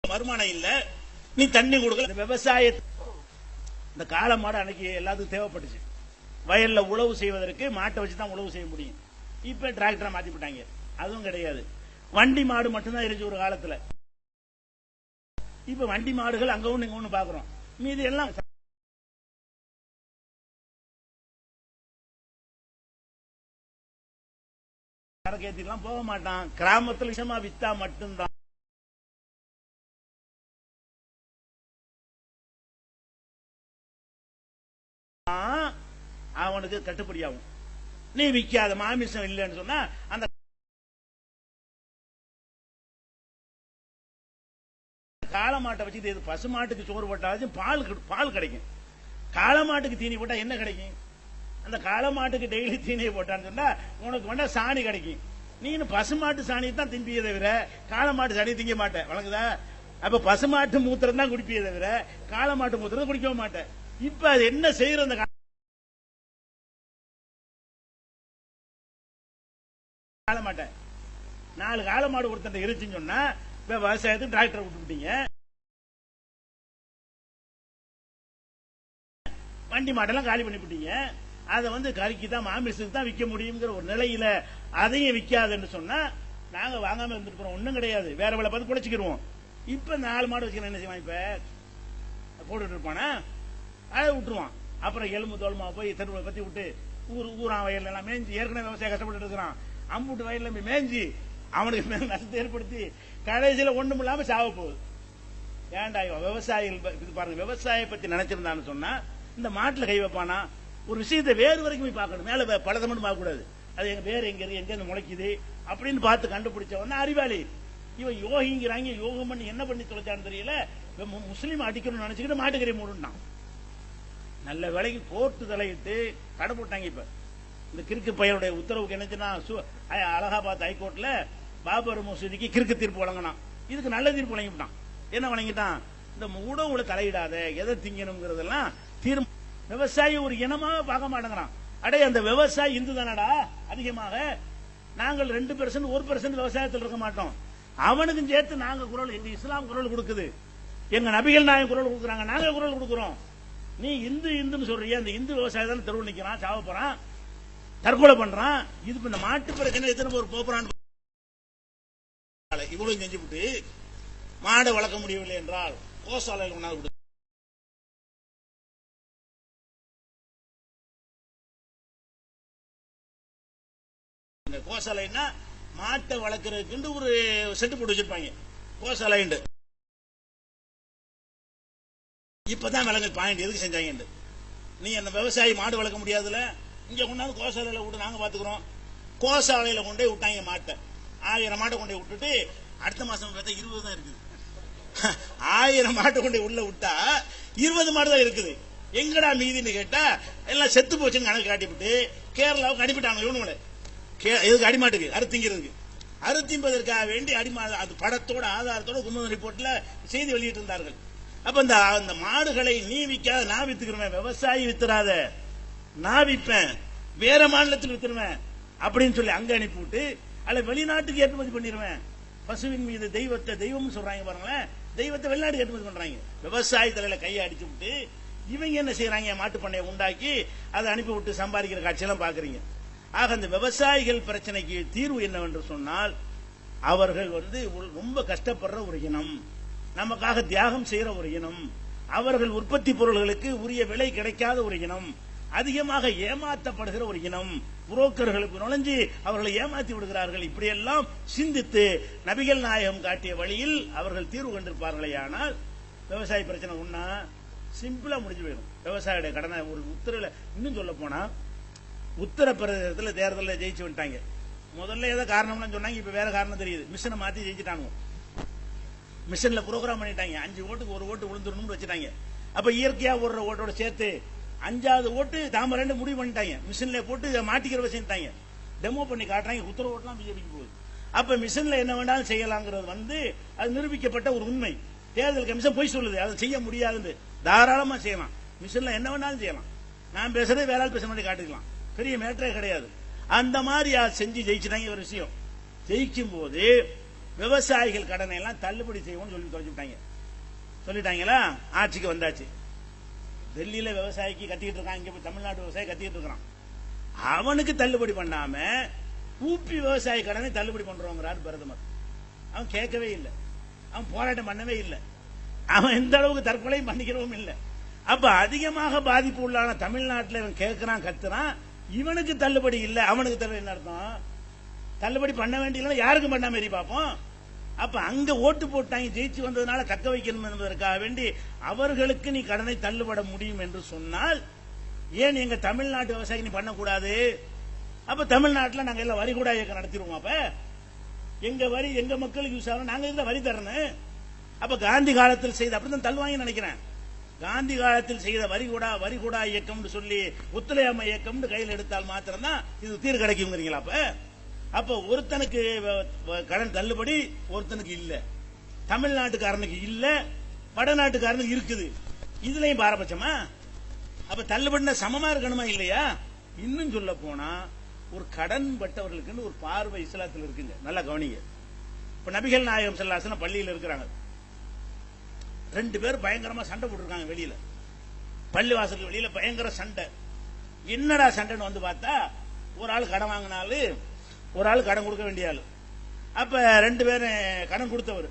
வருமானம் இல்ல, நீ தண்ணி கொடுக்கல. விவசாய இந்த காளை மாடு அன்னைக்கு எல்லாத்துக்கும் தேவைப்பட்டுச்சு. வயல்ல உழவு செய்வதற்கு மாட்டை வச்சுதான் உழவு செய்ய முடியும். இப்ப டிராக்டரை மாத்தி போட்டாங்க, அதுவும் கிடையாது. வண்டி மாடு மட்டும்தான் இருந்துச்சு ஒரு காலத்துல. இப்ப வண்டி மாடுகள் அங்க ஒண்ணு இங்க ஒண்ணு பாக்குறோம், மீதி எல்லாம் சரக்கேத்திலாம் போக மாட்டான். கிராமத்துல விஷமா வித்தா மட்டும்தான் அவனுக்கு கட்டுப்படியாகும். நீ விக்காத மாமிசம் இல்லைன்னு சொன்னா அந்த காளமாட்டை வச்சுட்டு பசு மாட்டுக்கு சோறு போட்டாச்சும் பால் கிடைக்கும். காளமாட்டுக்கு தீனி போட்டா என்ன கிடைக்கும்? அந்த காளமாட்டுக்கு டெய்லி தீனியை போட்டான்னு சொன்னா உனக்கு வேணா சாணி கிடைக்கும். நீ பசுமாட்டு சாணியை தான் திம்பிய தவிர காளமாட்டு சாணியை திங்க மாட்டேன், வழங்குதா? அப்ப பசுமாட்டு மூத்திரம் தான் குடிப்பிய தவிர காளமாட்டு மூத்திரம் குடிக்க மாட்டேன். இப்ப அது என்ன செய்யற? அந்த காளமாட்டை 4 காளமாடு ஒருத்தன் இருச்சுன்னு சொன்னா இப்ப விவசாயத்துக்கு டிராக்டர் விட்டுட்டீங்க, வண்டி மாட்டெல்லாம் காலி பண்ணி விட்டீங்க. அதை கறிக்கு தான் மாமிசத்துக்கு தான் விற்க முடியுங்கிற ஒரு நிலையில அதையும் விற்காதுன்னு சொன்னா நாங்க வாங்காம இருந்துட்டு போறோம், ஒண்ணும் கிடையாது, வேற வேலை பார்த்து புழைச்சிக்கிடுவோம். இப்ப 4 மாடு வச்சுக்கணும், என்ன செய்வான்? இப்ப போட்டுட்டு இருப்பானா, அதை விட்டுருவான். அப்புறம் எலும்பு தோல்மா போய் தெருவை பத்தி விட்டு ஊரான் வயல் எல்லாம் மேஞ்சி, ஏற்கனவே விவசாயம் கஷ்டப்பட்டு இருக்கிறான், அம்புட்டு வயல்ல மேஞ்சி அவனுக்கு மேல நஷ்டத்தை ஏற்படுத்தி கடைசியில ஒண்ணும் இல்லாம சாவ போகுது. ஏன்டா விவசாயிகள் இது பாருங்க, விவசாய பத்தி நினைச்சிருந்தான்னு சொன்னா இந்த மாட்டுல கை வைப்பானா? ஒரு விஷயத்தை வேறு வரைக்கும் போய் பார்க்கணும், மேல பழத்தை மட்டும் பார்க்க கூடாது. அது எங்க வேறு எங்க இருக்கு, எங்க முளைக்குது அப்படின்னு பார்த்து கண்டுபிடிச்சவன அறிவாளி. இவன் யோகிங்கிறாங்க, யோகம் பண்ணி என்ன பண்ணி தொலைச்சான்னு தெரியல, முஸ்லீம் அடிக்கணும்னு நினைச்சுக்கிட்டு மாட்டுக்கறி மூடுனான். நல்ல வேலைக்கு கோர்ட்டு தலையிட்டு கடை போட்டாங்க. இப்ப இந்த கிறுக்கு பையனுடைய உத்தரவுக்கு என்னச்சுன்னா அலகாபாத் ஹைகோர்ட்ல பாபர் மசூதிக்கு கிறுக்கு தீர்ப்பு வழங்கினான். இதுக்கு நல்ல தீர்ப்பு வழங்கிட்டான். என்ன வழங்கிட்டான்? இந்த உணவுல தலையிடாத, எதை திங்கணுங்கிறதெல்லாம் தீர்ப்பு. விவசாயி ஒரு இனமாக பார்க்க மாட்டேங்கிறான். அடே அந்த விவசாயி இந்து தானடா அதிகமாக, நாங்கள் 2% 1% விவசாயத்தில் இருக்க மாட்டோம். அவனுக்கும் சேர்த்து நாங்க குரல், எங்க இஸ்லாம் குரல் கொடுக்குது, எங்க நபிகள் நாயகம் குரல் கொடுக்குறாங்க, நாங்க குரல் கொடுக்கிறோம். நீ இந்து இந்துன்னு சொல்றிய, அந்த இந்து விவசாயி தான் தெருவில் நிக்கிறான், சாவ போறான், தற்கொலை பண்றான். இது இந்த மாட்டு பிரச்சனை எத்தனை பேர் போறான்? இவ்வளவு செஞ்சு விட்டு மாடை வளர்க்க முடியவில்லை என்றால் கோசாலையில் கொண்டாந்து கோசாலைன்னா மாட்டை வளர்க்கறதுக்கு ஒரு செட்டு போட்டு வச்சிருப்பாங்க, கோசாலை. இப்பதான் விலங்கு பாயிண்ட் எதுக்கு செஞ்சாங்க? நீ அந்த விவசாயி மாடு வளர்க்க முடியாதுல, இங்க கொண்டாந்து கோசாலையில விட்டு நாங்க பாத்துக்கிறோம். கோசாலையில கொண்டே விட்டாங்க மாட்டை, 1000 மாட்டை கொண்டே விட்டுட்டு அடுத்த மாசம் பார்த்தா 20 தான் இருக்குது. 1000 மாட்டை கொண்டே உள்ள விட்டா 20 மாடு தான் இருக்குது. எங்கடா மீதின்னு கேட்டா எல்லாம் செத்து போச்சுன்னு கணக்கு காட்டிவிட்டு கேரளாவுக்கு அனுப்பிட்டாங்க. இவனுங்களே எதுக்கு? அடிமாட்டுக்கு அறுத்திங்கிறதுக்கு, அறுத்திம்பதற்காக வேண்டி அடிமா அது படத்தோட ஆதாரத்தோட குமுதம் ரிப்போர்ட்ல செய்தி வெளியிட்டு இருந்தார்கள். அப்ப அந்த மாடுகளை நீ விற்காத, நான் வித்துக்கிறேன், விவசாயி வித்துறாத, நான் விற்பேன், வேற மாநிலத்தில் வித்துருவேன் அப்படின்னு சொல்லி அங்க அனுப்பிவிட்டு அல்ல வெளிநாட்டுக்கு ஏற்றுமதி பண்ணிடுவேன். பசுவின் மீது தெய்வத்தை தெய்வம் சொல்றாங்க பாருங்களேன், தெய்வத்தை வெளிநாட்டுக்கு ஏற்றுமதி பண்றாங்க. விவசாய தலையில கையை அடிச்சு விட்டு இவங்க என்ன செய்யறாங்க? மாட்டு பண்ணையை உண்டாக்கி அதை அனுப்பி விட்டு சம்பாதிக்கிற காட்சியெல்லாம் பாக்குறீங்க. ஆக அந்த விவசாயிகள் பிரச்சனைக்கு தீர்வு என்னவென்று சொன்னால், அவர்கள் ரொம்ப கஷ்டப்படுற ஒரு இனம், நமக்காக தியாகம் செய்யற ஒரு இனம், அவர்கள் உற்பத்தி பொருள்களுக்கு உரிய விலை கிடைக்காத ஒரு இனம், அதிகமாக ஏமாற்றப்படுகிற ஒரு இனம், புரோக்கர்களுக்கு நுழைஞ்சு அவர்களை ஏமாற்றி விடுகிறார்கள். இப்படியெல்லாம் சிந்தித்து நபிகள் நாயகம் காட்டிய வழியில் அவர்கள் தீர்வு கண்டிருப்பார்களே. ஆனால் விவசாய பிரச்சனை ஒன்னா சிம்பிளா முடிஞ்சு போயிடும். விவசாயியுடைய கடனை ஒரு உத்தரவுல, இன்னும் சொல்ல போனா உத்தரப்பிரதேசத்தில் தேர்தலில் ஜெயிச்சு வந்துட்டாங்க. முதல்ல ஏதோ காரணம்னு சொன்னாங்க, இப்ப வேற காரணம் தெரியுது. மிஷினை மாத்தி ஜெயிச்சுட்டாங்க, மிஷின்ல புரோகிராம் பண்ணிட்டாங்க. 5 ஓட்டுக்கு 1 ஓட்டு விழுந்துடணும்னு வச்சுட்டாங்க. அப்ப இயற்கையா ஓடுற ஓட்டோட சேர்த்து 5வது ஓட்டு தாம 2 முடிவு பண்ணிட்டாங்க. மிஷின்ல போட்டு மாட்டிக்கிற வச்சுட்டாங்க, டெமோ பண்ணி காட்டுறாங்க. உத்தரவு ஓட்டுலாம் பிஜேபிக்கு போகுது. அப்ப மிஷின்ல என்ன வேண்டாலும் செய்யலாங்கிறது அது நிரூபிக்கப்பட்ட ஒரு உண்மை. தேர்தல் கமிஷன் போய் சொல்லுது, அதை செய்ய முடியாதுன்னு. தாராளமா செய்யலாம், மிஷின்ல என்ன வேணாலும் செய்யலாம். நான் பேசுறதே வேற ஆள் பேச மாதிரி காட்டுக்கலாம், பெரிய மேட்டரே கிடையாது. அந்த மாதிரி செஞ்சு ஜெயிச்சுட்டாங்க. ஒரு விஷயம் ஜெயிக்கும் போது விவசாயிகள் கடனை எல்லாம் தள்ளுபடி செய்வோம்னு சொல்லி தொலைச்சுட்டாங்க. சொல்லிட்டாங்களா? ஆட்சிக்கு வந்தாச்சு. டெல்லியில விவசாயிக்கு கத்திக்கிட்டு இருக்கான், இங்க தமிழ்நாட்டு விவசாயி கத்திக்கிட்டு இருக்கிறான். அவனுக்கு தள்ளுபடி பண்ணாம ஊப்பி விவசாய கடனை தள்ளுபடி பண்றோங்கிறார் பிரதமர். அவன் கேட்கவே இல்லை, அவன் போராட்டம் பண்ணவே இல்லை, அவன் எந்த அளவுக்கு தற்கொலையும் பண்ணிக்கிறவும் இல்லை. அப்ப அதிகமாக பாதிப்பு உள்ளான தமிழ்நாட்டில் இவன் கேட்கிறான், கத்துறான், இவனுக்கு தள்ளுபடி இல்லை, அவனுக்கு தள்ளுபடி. என்ன அர்த்தம்? தள்ளுபடி பண்ண வேண்டிய யாருக்கு பண்ண மாரி பார்ப்போம். அப்ப அங்க ஓட்டு போட்டாங்க, ஜெயிச்சு வந்ததுனால தக்க வைக்கணும் என்பதற்காக வேண்டி அவர்களுக்கு நீ கடனை தள்ளுபட முடியும் என்று சொன்னால் ஏன் எங்க தமிழ்நாட்டு விவசாயி நீ பண்ணக்கூடாது? அப்ப தமிழ்நாட்டில் நாங்க எல்லாம் வரி கூட இயக்கம் நடத்திடுவோம். அப்ப எங்க வரி எங்க மக்களுக்கு யூஸ் ஆகும், நாங்க இந்த வரி தரணும். அப்ப காந்தி காலத்தில் செய்த அப்படிதான் தள்ளுவாங்கன்னு நினைக்கிறேன். காந்தி காலத்தில் செய்த வரிகூடா இயக்கம் சொல்லி ஒத்துழையாமை இயக்கம் கையில் எடுத்தால் மாத்திரம்தான் இது தீர்வு கிடைக்குங்கிறீங்களா? அப்ப ஒருத்தனுக்கு கடன் தள்ளுபடி, ஒருத்தனுக்கு இல்ல, தமிழ்நாட்டுக்காரனுக்கு இல்ல, வடநாட்டுக்காரனுக்கு இருக்குது. இதுலயும் பாரபட்சமா? அப்ப தள்ளுபடினா சமமா இருக்கணுமா இல்லையா? இன்னும் சொல்ல போனா ஒரு கடன் பட்டவர்களுக்கு ஒரு பார்வை இஸ்லாத்தில் இருக்குங்க, நல்லா கவனிங்க. இப்ப நபிகள் நாயகம் ஸல்லல்லாஹு அலைஹி வஸல்லம் பள்ளியில் இருக்கிறாங்க, 2 பேர் பயங்கரமா சண்டை போட்டுருக்காங்க வெளியில, பள்ளி வாசலுக்கு வெளியில பயங்கர சண்டை. என்னடா சண்டைன்னு வந்து பார்த்தா ஒரு ஆள் கடன் வாங்கினாலும் ஒரு ஆள் கடன் கொடுக்க வேண்டிய ஆளு. அப்ப 2 பேரும் கடன் கொடுத்தவர்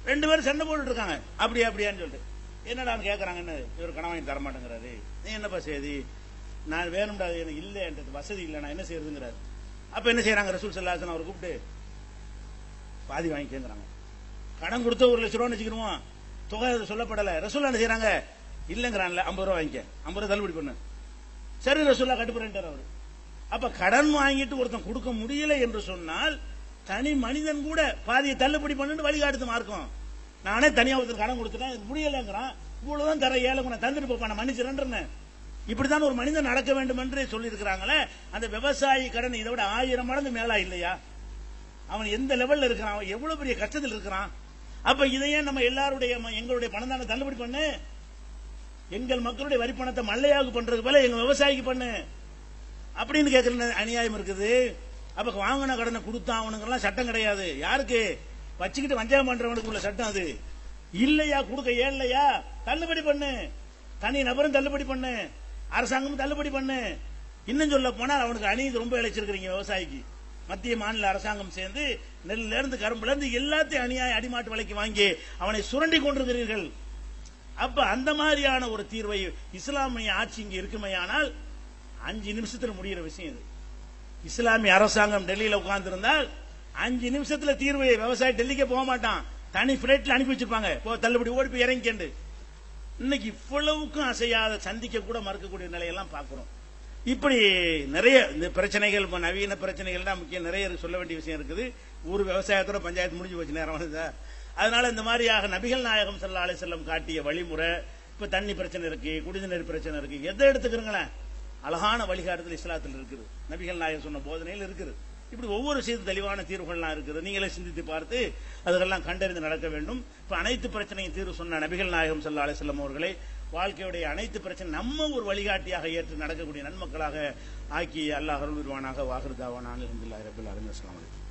2 பேரும் சண்டை போட்டுட்டு இருக்காங்க. அப்படியான்னு சொல்லிட்டு என்னடான்னு கேட்கறாங்கன்னு, இவர் கடன் வாங்கி தர மாட்டேங்கிறாரு. நீ என்னப்பா செய்தி? நான் வேணும்டா, எனக்கு இல்ல, என்கிட்ட வசதி இல்லை, நான் என்ன செய்யறதுங்கிறாரு. அப்ப என்ன செய்யறாங்க? ரசூல் ஸல்லல்லாஹு அலைஹி வஸல்லம் அவர் கூப்பிட்டு பாதி வாங்கிக்கேங்கிறாங்க. கடன் கொடுத்த 1 லட்சம் ரூபான்னு வச்சுக்கிடுவோம், தொகை சொல்லப்படல. ரசூல் என்ன செய்யறாங்க? இல்லங்கிறான்ல, 50 ரூபா வாங்கிக்க, 50 ரூபா தள்ளுபடி பண்ணு. சரி ரசூல்லா கட்டுப்படுறாரு அவரு. அப்ப கடன் வாங்கிட்டு ஒருத்தன் கொடுக்க முடியல என்று சொன்னால் தனி மனிதன் கூட பாதியை தள்ளுபடி பண்ணு வழிகாட்டுது மார்க்கம். நானே தனியா ஒருத்தர் கடன் கொடுத்துட்டேன், முடியலங்கிறான், இவ்வளவுதான் தர ஏழை தந்துட்டு போப்பா, நான் மன்னிச்சிடறேன். இப்படித்தான் ஒரு மனிதன் நடக்க வேண்டும் என்று சொல்லி இருக்கிறாங்களே. அந்த விவசாயி கடன் இதை விட 1000 மடங்கு மேலா இல்லையா? அவன் எந்த லெவல்ல இருக்கிறான், அவன் எவ்வளவு பெரிய கஷ்டத்தில் இருக்கிறான். அப்ப இதையே நம்ம எல்லாருடைய எங்களுடைய பணம் தானே தள்ளுபடி பண்ணு, எங்கள் மக்களுடைய வரி பணத்தை மல்லையாவுக்கு பண்றது போல எங்க விவசாயிக்கு பண்ணு அப்படின்னு கேட்கற அநியாயம் இருக்குது. அப்ப வாங்கின கடனை கொடுத்தாவனுங்கெல்லாம் சட்டம் கிடையாது. யாருக்கு? வச்சுக்கிட்டு வஞ்சகம் பண்றவனுக்கு உள்ள சட்டம் அது. இல்லையா கொடுக்க ஏழையா தள்ளுபடி பண்ணு, தனி நபரும் தள்ளுபடி பண்ணு, அரசாங்கமும் தள்ளுபடி பண்ணு. இன்னும் சொல்ல போனால் அவனுக்கு அநீதி ரொம்ப இழைச்சிருக்கிறீங்க விவசாயிக்கு. மத்திய மாநில அரசாங்கம் சேர்ந்து நெல்ல இருந்து கரும்புல இருந்து எல்லாத்தையும் அநியாய அடிமாட்டு விலைக்கு வாங்கி அவனை சுரண்டி கொண்டிருக்கிறீர்கள். அப்ப அந்த மாதிரியான ஒரு தீர்வை இஸ்லாமிய ஆட்சி இங்க இருக்குமையானால் 5 நிமிஷத்துல முடிகிற விஷயம் இது. இஸ்லாமிய அரசாங்கம் டெல்லியில உட்கார்ந்து இருந்தால் 5 நிமிஷத்துல தீர்வு. விவசாயி டெல்லிக்கே போக மாட்டான், தனி பிளைட்ல அனுப்பி வச்சிருப்பாங்க, தள்ளுபடி ஓடி போய் இறங்கிக்கண்டு. இன்னைக்கு இவ்வளவுக்கும் அசையாத, சந்திக்க கூட மறுக்கக்கூடிய நிலையெல்லாம் பார்க்கிறோம். இப்படி நிறைய இந்த பிரச்சனைகள், நவீன பிரச்சனைகள் தான் முக்கியம், நிறைய சொல்ல வேண்டிய விஷயம் இருக்குது. ஊர் விவசாயத்தோட பஞ்சாயத்து முடிஞ்சு போச்சு நேரம். அதனால இந்த மாதிரியாக நபிகள் நாயகம் ஸல்லல்லாஹு அலைஹி வஸல்லம் காட்டிய வழிமுறை, இப்ப தண்ணி பிரச்சனை இருக்கு, குடிநீர் பிரச்சனை இருக்கு, எதை எடுத்துக்கிறீங்களேன் அழகான வழிகாட்டுதல் இஸ்லாத்தில் இருக்குது, நபிகள் நாயகம் சொன்ன போதனையில் இருக்குது. இப்படி ஒவ்வொரு செய்தி தெளிவான தீர்வுகள்லாம் இருக்குது. நீங்களே சிந்தித்து பார்த்து அதெல்லாம் கண்டறிந்து நடக்க வேண்டும். இப்ப அனைத்து பிரச்சனையும் தீர்வு சொன்ன நபிகள் நாயகம் ஸல்லல்லாஹு அலைஹி வஸல்லம் அவர்களை வாழ்க்கையுடைய அனைத்து பிரச்சனை நம்ம ஒரு வழிகாட்டியாக ஏற்று நடக்கக்கூடிய நன்மக்களாக ஆக்கி அல்லாஹ் அருள் புரிவானாக. வாஹிர் தாவானா அல்ஹம்துலில்லாஹி ரப்பில் ஆலமீன். அஸ்ஸலாமு அலைக்கும்.